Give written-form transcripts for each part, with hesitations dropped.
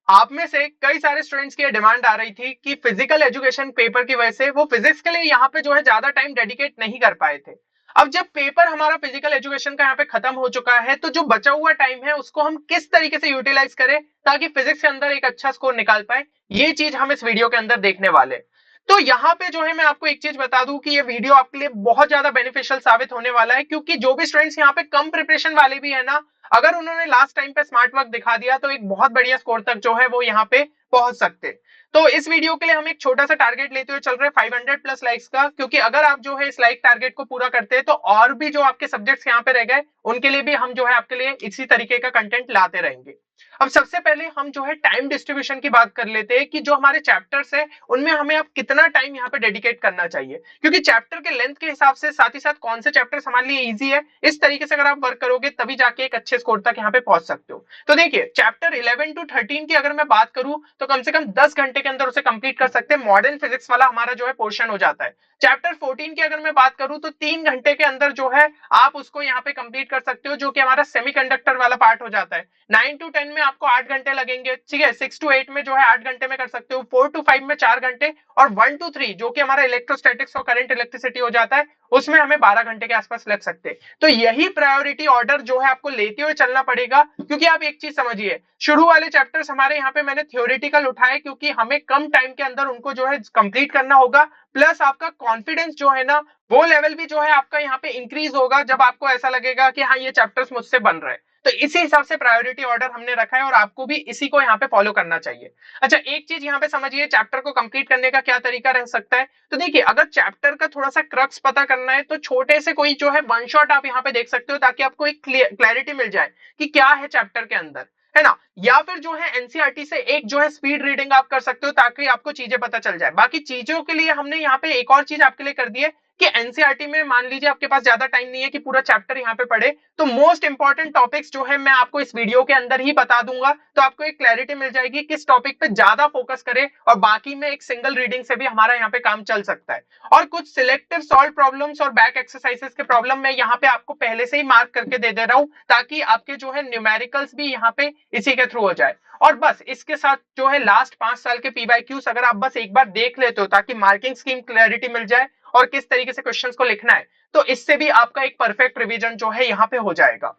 आप में से कई सारे स्टूडेंट्स की डिमांड आ रही थी कि फिजिकल एजुकेशन पेपर की वजह से वो फिजिक्स के लिए यहाँ पे जो है ज्यादा टाइम डेडिकेट नहीं कर पाए थे। अब जब पेपर हमारा फिजिकल एजुकेशन का यहाँ पे खत्म हो चुका है, तो जो बचा हुआ टाइम है उसको हम किस तरीके से यूटिलाइज करें ताकि फिजिक्स के अंदर एक अच्छा स्कोर निकाल पाए, ये चीज हम इस वीडियो के अंदर देखने वाले हैं। तो यहाँ पे जो है मैं आपको एक चीज बता दूं कि ये वीडियो आपके लिए बहुत ज्यादा बेनिफिशियल साबित होने वाला है, क्योंकि जो भी स्टूडेंट्स यहाँ पे कम प्रिपरेशन वाले भी है ना, अगर उन्होंने लास्ट टाइम पे स्मार्ट वर्क दिखा दिया तो एक बहुत बढ़िया स्कोर तक जो है वो यहाँ पे पहुंच सकते। तो इस वीडियो के लिए हम एक छोटा सा टारगेट लेते हुए चल रहे हैं 500 प्लस लाइक्स का, क्योंकि अगर आप जो है इस लाइक टारगेट को पूरा करते हैं तो और भी जो आपके सब्जेक्ट्स यहाँ पे रह गए उनके लिए भी हम जो है आपके लिए इसी तरीके का कंटेंट लाते रहेंगे। अब सबसे पहले हम जो है टाइम डिस्ट्रीब्यूशन की बात कर लेते हैं कि जो हमारे चैप्टर्स है उनमें हमें अब कितना टाइम यहाँ पे डेडिकेट करना चाहिए, क्योंकि चैप्टर के लेंथ के हिसाब से साथ ही साथ कौन से चैप्टर्स हमारे लिए इजी है, इस तरीके से अगर आप वर्क करोगे तभी जाके एक अच्छे स्कोर तक यहाँ पे पहुंच सकते हो। तो देखिए चैप्टर 11 टू 13 की अगर मैं बात करूं तो कम से कम 10 घंटे के अंदर उसे कंप्लीट कर सकते हैं, मॉडर्न फिजिक्स वाला हमारा जो है पोर्शन हो जाता है। चैप्टर 14 की अगर मैं बात करूं तो 3 घंटे के अंदर जो है आप उसको यहाँ पे कंप्लीट कर सकते हो, जो कि हमारा सेमीकंडक्टर वाला पार्ट हो जाता है। 9 टू 10 में आपको 8 घंटे लगेंगे, ठीक है। 6 टू 8 में जो है 8 घंटे में कर सकते हो, 4 टू 5 में 4 घंटे, और 1 टू 3 जो कि हमारा इलेक्ट्रोस्टैटिक्स और करंट इलेक्ट्रिसिटी हो जाता है उसमें हमें 12 घंटे के आसपास लग सकते हैं। तो यही प्रायोरिटी ऑर्डर जो है आपको लेते हुए चलना पड़ेगा, क्योंकि आप एक चीज समझिए, शुरू वाले चैप्टर्स हमारे यहाँ पे मैंने थ्योरेटिकल उठाए क्योंकि हमें कम टाइम के अंदर उनको जो है कंप्लीट करना होगा, प्लस आपका कॉन्फिडेंस जो है ना वो लेवल भी जो है आपका यहाँ पे इंक्रीज होगा जब आपको ऐसा लगेगा कि हाँ ये चैप्टर्स मुझसे बन रहे हैं। तो इसी हिसाब से प्रायोरिटी ऑर्डर हमने रखा है और आपको भी इसी को यहाँ पे फॉलो करना चाहिए। अच्छा एक चीज यहाँ पे समझिए, चैप्टर को कंप्लीट करने का क्या तरीका रह सकता है। तो देखिए अगर चैप्टर का थोड़ा सा क्रक्स पता करना है तो छोटे से कोई जो है वन शॉट आप यहाँ पे देख सकते हो, ताकि आपको एक क्लैरिटी मिल जाए कि क्या है चैप्टर के अंदर, है ना। या फिर जो है एनसीईआरटी से एक जो है स्पीड रीडिंग आप कर सकते हो ताकि आपको चीजें पता चल जाए। बाकी चीजों के लिए हमने यहाँ पे एक और चीज आपके लिए कर दी है कि एनसीईआरटी में मान लीजिए आपके पास ज्यादा टाइम नहीं है कि पूरा चैप्टर यहाँ पे पढ़े, तो मोस्ट इंपॉर्टेंट टॉपिक्स जो है मैं आपको इस वीडियो के अंदर ही बता दूंगा, तो आपको एक क्लैरिटी मिल जाएगी किस टॉपिक पे ज्यादा फोकस करें, और बाकी में एक सिंगल रीडिंग से भी हमारा यहाँ पे काम चल सकता है। और कुछ सिलेक्टिव सॉल्व प्रॉब्लम्स और बैक एक्सरसाइजेस के प्रॉब्लम मैं यहाँ पे आपको पहले से ही मार्क करके दे रहा हूं, ताकि आपके जो है न्यूमेरिकल्स भी यहाँ पे इसी के थ्रू हो जाए। और बस इसके साथ जो है लास्ट 5 साल के पीवाईक्यूज अगर आप बस एक बार देख लेते हो ताकि मार्किंग स्कीम क्लैरिटी मिल जाए और किस तरीके से क्वेश्चंस को लिखना है, तो इससे भी आपका एक परफेक्ट रिवीजन जो है यहाँ पे हो जाएगा।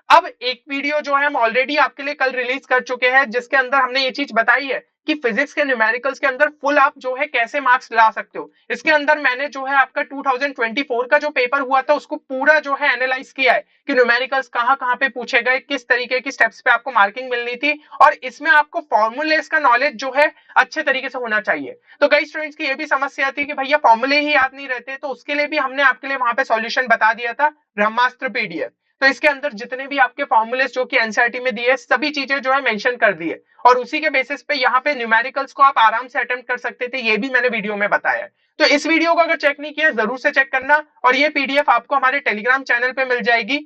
अब एक वीडियो जो है हम ऑलरेडी आपके लिए कल रिलीज कर चुके हैं, जिसके अंदर हमने ये चीज बताई है कि फिजिक्स के न्यूमेरिकल्स के अंदर फुल आप जो है कैसे मार्क्स ला सकते हो। इसके अंदर मैंने जो है आपका 2024 का जो पेपर हुआ था उसको पूरा जो है एनालाइज किया है कि न्यूमेरिकल्स कहाँ कहाँ पे पूछे गए, किस तरीके की स्टेप्स पे आपको मार्किंग मिलनी थी, और इसमें आपको फॉर्मूलेस का नॉलेज जो है अच्छे तरीके से होना चाहिए। तो कई स्टूडेंट्स की ये भी समस्या थी कि भैया फॉर्मूले ही याद नहीं रहते, तो उसके लिए भी हमने आपके लिए वहां पे सॉल्यूशन बता दिया था, ब्रह्मास्त्र पीडीएफ। तो इसके अंदर जितने भी आपके फॉर्मूलेस जो कि एनसीईआरटी में दिए सभी चीजें जो है मेंशन कर दी है, और उसी के बेसिस पे यहाँ पे न्यूमेरिकल्स को आप आराम से अटेम्प्ट कर सकते थे, ये भी मैंने वीडियो में बताया है। तो इस वीडियो को अगर चेक नहीं किया जरूर से चेक करना, और ये पीडीएफ आपको हमारे टेलीग्राम चैनल पे मिल जाएगी।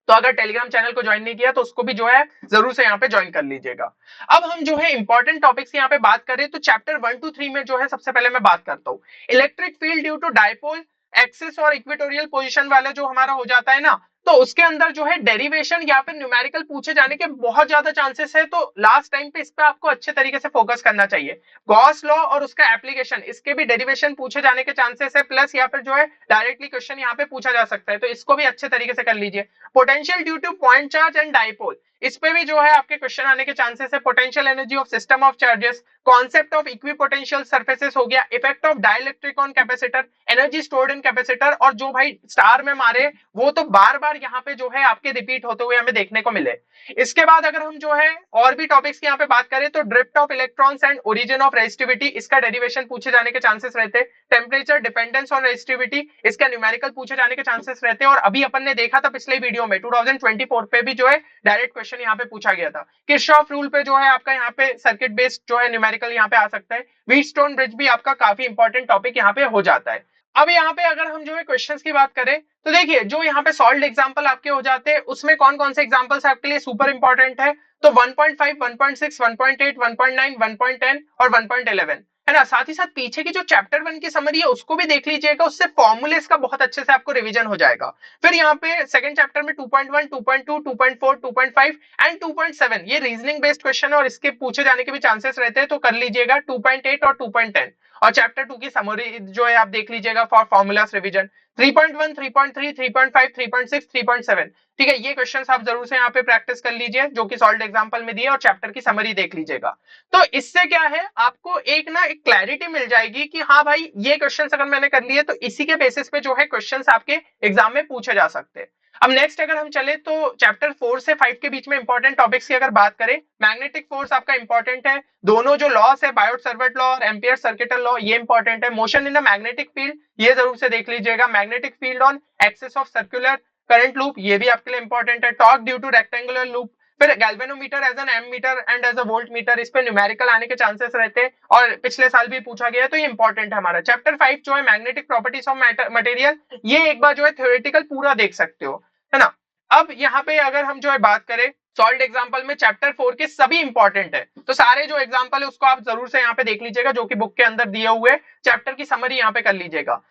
तो अगर टेलीग्राम चैनल को ज्वाइन नहीं किया तो उसको भी जो है जरूर से यहाँ पे ज्वाइन कर लीजिएगा। अब हम जो है इंपॉर्टेंट टॉपिक्स की यहाँ पे बात करें तो चैप्टर 1 टू 3 में जो है सबसे पहले मैं बात करता हूँ electric field due to dipole axis और इक्वेटोरियल पोजीशन वाला जो हमारा हो जाता है ना, तो उसके अंदर जो है डेरिवेशन या फिर न्यूमेरिकल पूछे जाने के बहुत ज्यादा चांसेस है। तो लास्ट टाइम पे इस पे आपको अच्छे तरीके से फोकस करना चाहिए। गॉस लॉ और उसका एप्लीकेशन, इसके भी डेरिवेशन पूछे जाने के चांसेस है, प्लस या फिर जो है डायरेक्टली क्वेश्चन यहाँ पे पूछा जा सकता है, तो इसको भी अच्छे तरीके से कर लीजिए। Potential due two point charge and dipole, इस पे भी जो है आपके क्वेश्चन आने के चांसेस है। Potential energy of system of charges, concept of equipotential surfaces हो गया, effect of dielectric on capacitor, energy stored in capacitor, और जो भाई स्टार में मारे वो तो बार बार यहाँ पे जो है आपके रिपीट होते हुए हमें देखने को मिले। इसके बाद अगर हम जो है और भी टॉपिक्स की यहाँ पे बात करें तो drift of electrons and origin of resistivity, इसका डेरिवेशन पूछे जाने के चांसेस रहते हैं। टेम्परेचर डिपेंडेंस ऑन रेजिस्टिविटी, इसका न्यूमेरिकल पूछे जाने के चांसेस रहते हैं। और अभी अपन ने देखा था पिछले वीडियो में 2024 पे भी जो है डायरेक्ट क्वेश्चन यहाँ पे पूछा गया था। किरचॉफ रूल पे जो है आपका यहाँ पे सर्किट बेस्ड जो है न्यूमेरिकल यहाँ पे आ सकता है। व्हीटस्टोन ब्रिज भी आपका काफी इंपॉर्टेंट टॉपिक यहाँ पे हो जाता है। अब यहाँ पे अगर हम जो है क्वेश्चंस की बात करें तो देखिए जो यहाँ पे सॉल्व एग्जांपल आपके हो जाते हैं उसमें कौन कौन से एग्जांपल्स आपके लिए सुपर इंपॉर्टेंट है, तो 1.5, 1.6, 1.8, 1.9, 1.10 और 1.11, है ना। साथ ही साथ पीछे की जो चैप्टर 1 की समरी है उसको भी देख लीजिएगा, उससे फॉर्मूलेस का बहुत अच्छे से आपको रिवीजन हो जाएगा। फिर यहाँ पे सेकंड चैप्टर में 2.1, 2.2, 2.4, 2.5 एंड 2.7 ये रीजनिंग बेस्ड क्वेश्चन है और इसके पूछे जाने के भी चांसेस रहते हैं, तो कर लीजिएगा 2.8 और 2.10। और चैप्टर 2 की समरी जो है आप देख लीजिएगा फॉर फॉर्मूलास रिवीजन 3.1, 3.3, 3.5, 3.6, 3.7। ठीक है, ये क्वेश्चंस आप जरूर से यहाँ पे प्रैक्टिस कर लीजिए जो कि सॉल्व एग्जांपल में दिए, और चैप्टर की समरी देख लीजिएगा। तो इससे क्या है, आपको एक ना एक क्लैरिटी मिल जाएगी कि हाँ भाई ये क्वेश्चंस अगर मैंने कर लिए तो इसी के बेसिस पे जो है क्वेश्चंस आपके एग्जाम में पूछे जा सकते हैं। अब नेक्स्ट अगर हम चले तो चैप्टर 4 से 5 के बीच में इंपॉर्टेंट टॉपिक्स की अगर बात करें, मैग्नेटिक फोर्स आपका इंपॉर्टेंट है, दोनों जो लॉस है बायोट सर्वेट लॉ और एम्पियर सर्किटल लॉ ये इंपॉर्टेंट है। Motion in the magnetic field ये जरूर से देख लीजिएगा, magnetic field on axis of circular current loop ये भी आपके लिए इंपॉर्टेंट है, torque due to rectangular loop. फिर galvanometer as an ammeter and as a voltmeter, इस पे न्यूमेरिकल आने के चांसेस रहते हैं और पिछले साल भी पूछा गया है, तो ये इंपॉर्टेंट है हमारा। चैप्टर 5 जो है मैग्नेटिक प्रॉपर्टीज ऑफ मटेरियल, ये एक बार जो है थ्योरेटिकल पूरा देख सकते हो, है ना। अब यहाँ पे अगर हम जो है बात करें सॉल्व एग्जांपल में चैप्टर 4 के सभी इंपॉर्टेंट है, तो सारे जो एग्जांपल है उसको आप जरूर से यहाँ पे देख लीजिएगा जो कि बुक के अंदर दिए हुए, चैप्टर की समरी यहाँ पे कर लीजिएगा।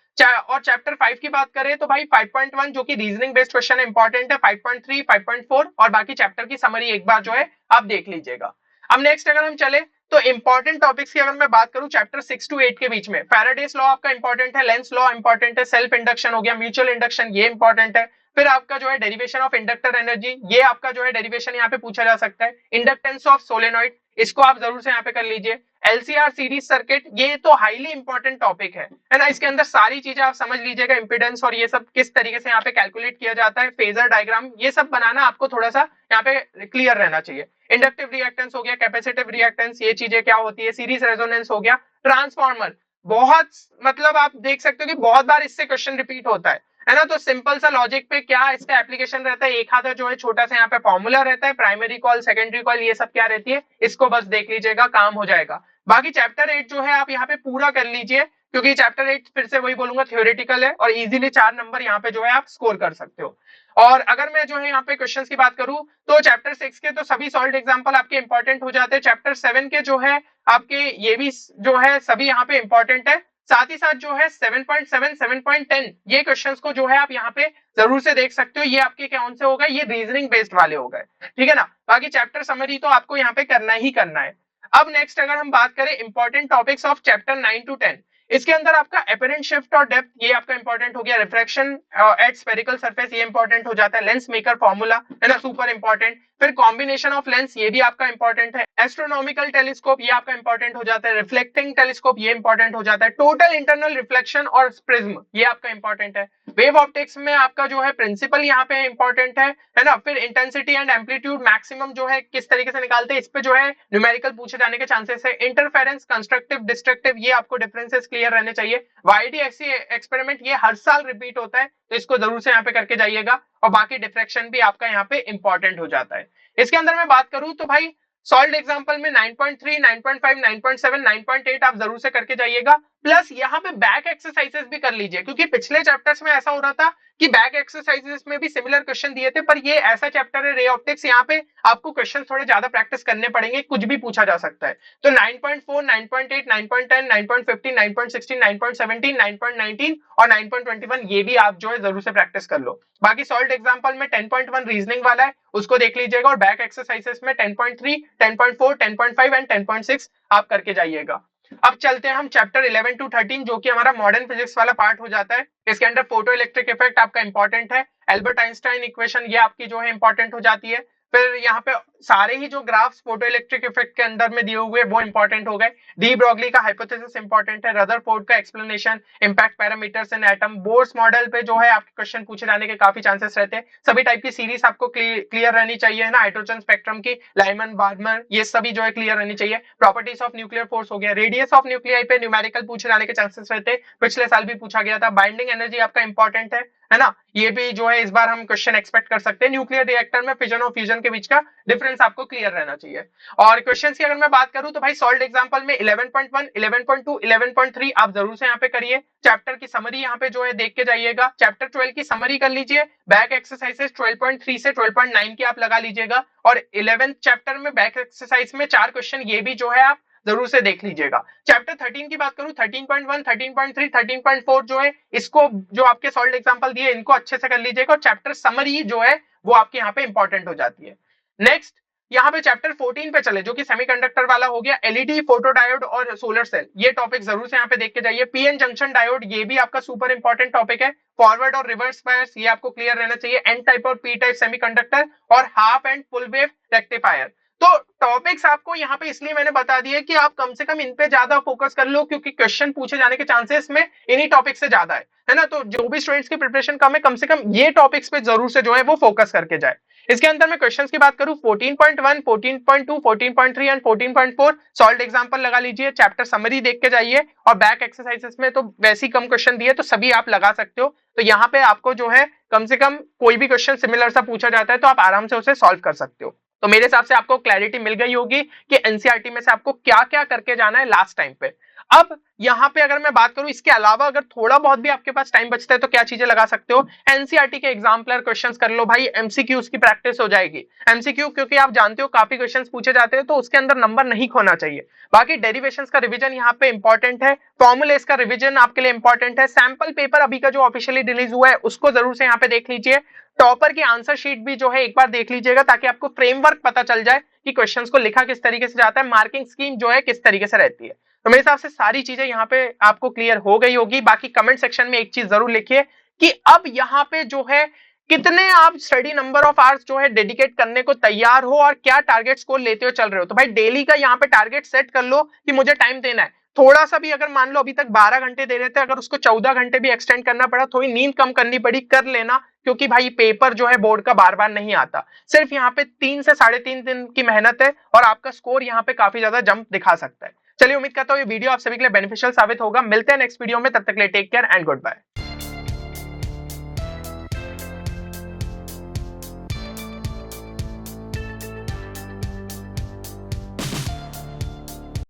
और चैप्टर 5 की बात करें तो भाई 5.1 जो कि रीजनिंग बेस्ड क्वेश्चन है इंपॉर्टेंट है, 5.3, 5.4 और बाकी चैप्टर की समरी एक बार जो है आप देख लीजिएगा। अब नेक्स्ट अगर हम चले तो इंपॉर्टेंट टॉपिक्स की अगर मैं बात करूं चैप्टर 6 to 8 के बीच में, फैराडेस लॉ आपका इंपॉर्टेंट है, लेंस लॉ इंपॉर्टेंट है, सेल्फ इंडक्शन हो गया, म्यूचुअल इंडक्शन ये इंपॉर्टेंट है। फिर आपका जो है डेरिवेशन ऑफ इंडक्टर एनर्जी, ये आपका जो है डेरिवेशन यहाँ पे पूछा जा सकता है। इंडक्टेंस ऑफ सोलेनॉइड, इसको आप जरूर से यहाँ पे कर लीजिए। एलसीआर सीरीज सर्किट, ये तो हाईली इंपॉर्टेंट टॉपिक है ना, इसके अंदर सारी चीजें आप समझ लीजिएगा, इंपिडेंस और ये सब किस तरीके से यहाँ पे कैलकुलेट किया जाता है, फेजर डायग्राम ये सब बनाना आपको थोड़ा सा यहाँ पे क्लियर रहना चाहिए। इंडक्टिव रिएक्टेंस हो गया, कैपेसिटिव रिएक्टेंस ये चीजें क्या होती है, सीरीज रेजोनेंस हो गया, ट्रांसफार्मर बहुत मतलब आप देख सकते हो कि बहुत बार इससे क्वेश्चन रिपीट होता है ना। तो सिंपल सा लॉजिक पे क्या इसका एप्लीकेशन रहता है, एक हाथ जो है छोटा सा यहाँ पे फॉर्मूला रहता है, प्राइमरी कॉल सेकेंडरी कॉल ये सब क्या रहती है, इसको बस देख लीजिएगा काम हो जाएगा। बाकी चैप्टर 8 जो है आप यहाँ पे पूरा कर लीजिए, क्योंकि चैप्टर 8 फिर से वही बोलूंगा थ्योरेटिकल है और इजीली 4 नंबर यहाँ पे जो है आप स्कोर कर सकते हो। और अगर मैं जो है यहाँ पे क्वेश्चंस की बात करूं तो चैप्टर 6 के तो सभी सॉल्व एग्जांपल आपके इंपॉर्टेंट हो जाते हैं, चैप्टर 7 के जो है आपके ये भी जो है सभी यहाँ पे इंपॉर्टेंट है। साथ ही साथ जो है 7.7, 7.10 ये क्वेश्चंस को जो है आप यहाँ पे जरूर से देख सकते हो, ये आपके कौन से हो गए, ये रीजनिंग बेस्ड वाले हो गए, ठीक है ना। बाकी चैप्टर समरी तो आपको यहाँ पे करना ही करना है। अब नेक्स्ट अगर हम बात करें important topics of chapter 9 to 10, इसके अंदर आपका अपरेंट शिफ्ट और डेप्थ ये आपका इंपॉर्टेंट हो गया, रिफ्रैक्शन एट स्फेरिकल सरफेस ये इंपॉर्टेंट हो जाता है, लेंस मेकर फॉर्मूला है ना सुपर इंपॉर्टेंट, फिर कॉम्बिनेशन ऑफ लेंस ये भी आपका इंपॉर्टेंट है, एस्ट्रोनॉमिकल टेलीस्कोप ये आपका इंपॉर्टेंट हो जाता है, रिफ्लेक्टिंग टेलीस्कोप ये इंपॉर्टेंट हो जाता है, टोटल इंटरनल रिफ्लेक्शन और प्रिज्म ये आपका इंपॉर्टेंट है, वेव ऑप्टिक्स में आपका जो है प्रिंसिपल यहाँ पे इंपॉर्टेंट है ना। फिर इंटेंसिटी एंड एम्पलीट्यूड मैक्सिमम जो है किस तरीके से निकालते हैं, इस पे जो है न्यूमेरिकल पूछे जाने के चांसेस है। इंटरफेरेंस, कंस्ट्रक्टिव, डिस्ट्रक्टिव ये आपको डिफरेंसेस क्लियर रहने चाहिए। वाईडीएक्सी एक्सपेरिमेंट ये हर साल रिपीट होता है, तो इसको जरूर से यहाँ पे करके जाइएगा। और बाकी डिफ्रैक्शन भी आपका यहाँ पे इंपॉर्टेंट हो जाता है। इसके अंदर मैं बात करूं तो भाई सॉल्व एग्जांपल में 9.3, 9.5, 9.7, 9.8 आप जरूर से करके जाइएगा, प्लस यहाँ पे बैक एक्सरसाइजेस भी कर लीजिए, क्योंकि पिछले चैप्टर्स में ऐसा हो रहा था कि बैक एक्सरसाइजेस में भी सिमिलर क्वेश्चन दिए थे, पर ये ऐसा चैप्टर है रे ऑप्टिक्स, यहाँ पे आपको क्वेश्चन थोड़े ज्यादा प्रैक्टिस करने पड़ेंगे, कुछ भी पूछा जा सकता है। तो 9.4, 9.8, 9.10, 9.15, 9.16, 9.17, 9.19 और 9.21 ये भी आप जो है जरूर से प्रैक्टिस कर लो। बाकी सॉल्व एग्जांपल में 10.1 रीजनिंग वाला है, उसको देख लीजिएगा, और बैक एक्सरसाइजेस में 10.3, 10.4, 10.5 एंड 10.6 आप करके जाइएगा। अब चलते हैं हम चैप्टर 11 to 13 जो कि हमारा मॉडर्न फिजिक्स वाला पार्ट हो जाता है। इसके अंदर फोटो इलेक्ट्रिक इफेक्ट आपका इंपॉर्टेंट है, एल्बर्ट आइंस्टाइन इक्वेशन ये आपकी जो है इंपॉर्टेंट हो जाती है। फिर यहाँ पे सारे ही जो ग्राफ्स फोटो इलेक्ट्रिक इफेक्ट के अंदर में दिए हुए वो इंपॉर्टेंट हो गए। डी ब्रॉगली का हाइपोथेसिस इंपॉर्टेंट है, रदरफोर्ड का एक्सप्लेनेशन, इंपैक्ट पैरामीटर्स इन एटम, बोर्स मॉडल पे जो है आपके क्वेश्चन पूछे जाने के काफी चांसेस रहते हैं। सभी टाइप की सीरीज आपको क्लियर रहनी चाहिए, है ना, हाइड्रोजन स्पेक्ट्रम की, लाइमन बार्मर ये सभी जो है क्लियर रहनी चाहिए। प्रॉपर्टीज ऑफ न्यूक्लियर फोर्स हो गया, रेडियस ऑफ न्यूक्लियाई पे न्यूमेरिकल पूछे जाने के चांसेस रहते हैं, पिछले साल भी पूछा गया था। बाइंडिंग एनर्जी आपका इंपॉर्टेंट है ना, ये भी जो है इस बार हम क्वेश्चन एक्सपेक्ट कर सकते हैं। न्यूक्लियर रिएक्टर में फिजन और फ्यूजन के बीच का डिफरेंस आपको क्लियर रहना चाहिए। और क्वेश्चंस की अगर मैं बात करूं तो भाई सॉल्व एग्जांपल में 11.1, 11.2, 11.3 आप जरूर से यहाँ पे करिए। चैप्टर की समरी यहाँ पे जो है देख के जाइएगा, चैप्टर 12 की समरी कर लीजिए, बैक एक्सरसाइजेस 12.3 से 12.9 की आप लगा लीजिएगा, और 11th चैप्टर में बैक एक्सरसाइज में 4 क्वेश्चन ये भी जो है आप जरूर से देख लीजिएगा। चैप्टर 13 की बात करूं, 13.1, 13.3, 13.4 जो है, इसको जो आपके सॉल्व एग्जांपल दिए इनको अच्छे से कर लीजिएगा, और चैप्टर समरी जो है वो आपके यहाँ पे इंपॉर्टेंट हो जाती है। नेक्स्ट यहाँ पे चैप्टर 14 पे चले, जो कि सेमीकंडक्टर वाला हो गया, एलईडी, फोटोडायोड और सोलर सेल, ये टॉपिक जरूर से यहाँ पे देख के जाइए। पीएन जंक्शन डायोड, ये भी आपका सुपर इंपॉर्टेंट टॉपिक है। फॉरवर्ड और रिवर्स बायस, ये आपको क्लियर रहना चाहिए। एन टाइप और पी टाइप सेमीकंडक्टर, और half and full wave rectifier. तो टॉपिक्स आपको यहाँ पे इसलिए मैंने बता दिए कि आप कम से कम इन पे ज्यादा फोकस कर लो, क्योंकि क्वेश्चन पूछे जाने के चांसेस में इन्हीं टॉपिक से ज्यादा है ना। तो जो भी स्टूडेंट्स की प्रिपरेशन कम से कम ये टॉपिक्स पे जरूर से जो है वो फोकस करके जाए। इसके अंदर मैं क्वेश्चंस की बात करूं, 14.1, 14.2, 14.3 एंड 14.4 सॉल्व एग्जांपल लगा लीजिए, चैप्टर समरी देख के जाइए, और बैक एक्सरसाइजेस में तो वैसे ही कम क्वेश्चन दिए तो सभी आप लगा सकते हो। तो यहाँ पे आपको जो है कम से कम कोई भी क्वेश्चन सिमिलर सा पूछा जाता है तो आप आराम से उसे सॉल्व कर सकते हो। तो मेरे हिसाब से आपको क्लैरिटी मिल गई होगी कि एनसीईआरटी में से आपको क्या क्या करके जाना है लास्ट टाइम पे। अब यहाँ पे अगर मैं बात करूं, इसके अलावा अगर थोड़ा बहुत भी आपके पास टाइम बचता है तो क्या चीजें लगा सकते हो, एनसीईआरटी के एग्जाम्पलर क्वेश्चंस कर लो भाई, एमसीक्यूज की प्रैक्टिस हो जाएगी। एमसीक्यू क्योंकि आप जानते हो काफी क्वेश्चंस पूछे जाते हैं तो उसके अंदर नंबर नहीं खोना चाहिए। बाकी डेरिवेशंस का रिवीजन यहाँ पे इंपॉर्टेंट है, फॉर्मुलेस का रिवीजन आपके लिए इंपॉर्टेंट है। सैंपल पेपर अभी का जो ऑफिशियली रिलीज हुआ है उसको जरूर से यहाँ पे देख लीजिए। टॉपर की आंसर शीट भी जो है एक बार देख लीजिएगा, ताकि आपको फ्रेमवर्क पता चल जाए कि क्वेश्चंस को लिखा किस तरीके से जाता है, मार्किंग स्कीम जो है किस तरीके से रहती है। तो मेरे हिसाब से सारी चीजें यहाँ पे आपको क्लियर हो गई होगी। बाकी कमेंट सेक्शन में एक चीज जरूर लिखिए कि अब यहाँ पे जो है कितने आप स्टडी नंबर ऑफ आवर्स जो है डेडिकेट करने को तैयार हो, और क्या टारगेट स्कोर लेते हुए चल रहे हो। तो भाई डेली का यहाँ पे टारगेट सेट कर लो कि मुझे टाइम देना है। थोड़ा सा भी अगर मान लो अभी तक 12 घंटे दे रहे थे, अगर उसको 14 घंटे भी एक्सटेंड करना पड़ा, थोड़ी नींद कम करनी पड़ी, कर लेना, क्योंकि भाई पेपर जो है बोर्ड का बार बार नहीं आता। सिर्फ यहाँ पे 3 से 3.5 दिन की मेहनत है और आपका स्कोर यहाँ पे काफी ज्यादा जंप दिखा सकता है। चलिए उम्मीद करता हूँ ये वीडियो आप सभी के लिए बेनिफिशियल साबित होगा। मिलते हैं नेक्स्ट वीडियो में, तब तक के लिए take care and good bye.